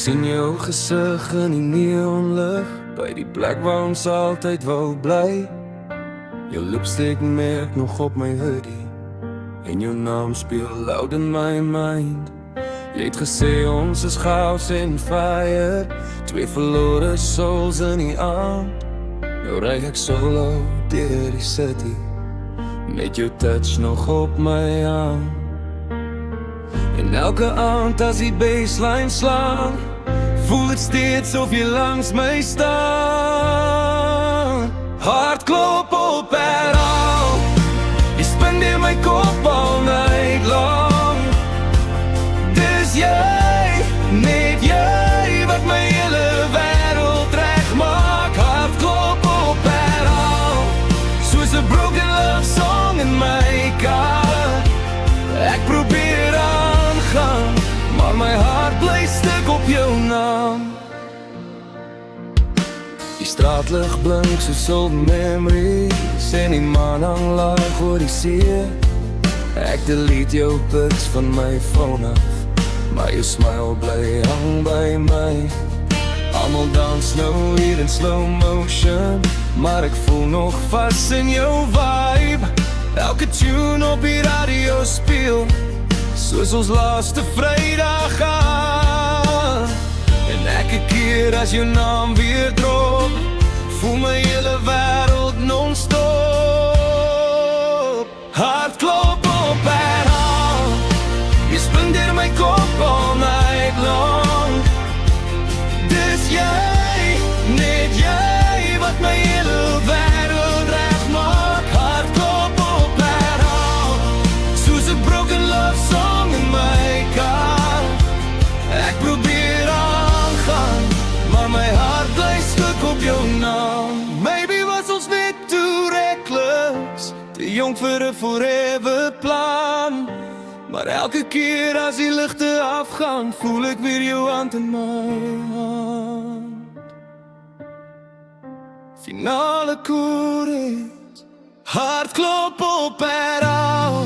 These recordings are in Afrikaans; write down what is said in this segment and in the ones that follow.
sien jou gesig in die neonlig, by die plek waar ons altyd wou bly. Jou lipstick merk nog op my hoodie, en jou naam speel loud in my mind. Jy het gesê ons is chaos en fire, twee verlore souls in die aand. Nou ry ek solo deur die city, met jou touch nog op my aan. En elke aand as die baseline slaan, voel het steeds of jy langs my staan. Hart klop op herhaal, jy spin deur my kop al night lang. Dis jy, net jy, wat my hele wêreld reg maak. Hart klop op herhaal, soos 'n broken love song in my kar. Ek probeer aangaan, maar my hart bly stuk op jou naam. Die straatlig blink soos old memories, en die maan hang laag oor die see. Ek delete jou pics van my phone af, maar jou smile bly hang by my. Almal dans nou hier in slow motion, maar ek voel nog vas in jou vibe. Elke tune op die radio speel, soos ons laaste Vrydag aan. En elke keer as jou naam weer drop, voel my hele wêreld non-stop. Hart klop op herhaal, jy spin deur my kop all night long. Dis jy, net jy, wat my hele wêreld reg maak. Hart klop op herhaal, soos 'n broken love song in my kar. Ek probeer aangaan, maar my hart bly stuk op jou naam. Maybe was ons net too reckless, te jong vir 'n forever plan. Maar elke keer as die ligte afgaan, voel ek weer jou hand in my hand. Finale chorus, hart klop op herhaal,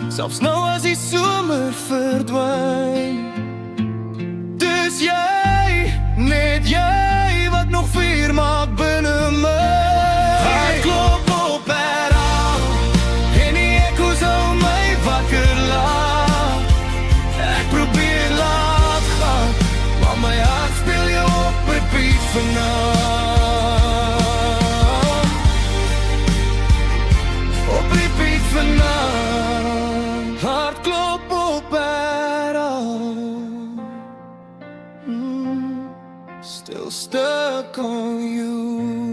selfs nou as die somer verdwyn. Dis jy, net jy, wat nog vuur maak binne my. Hart klop op herhaal, en die echo's hou my wakker laat. Ek probeer laat gaan, maar my hart speel jou op repeat vanaand. Op repeat vanaand. Hart klop op herhaal, still stuck on you.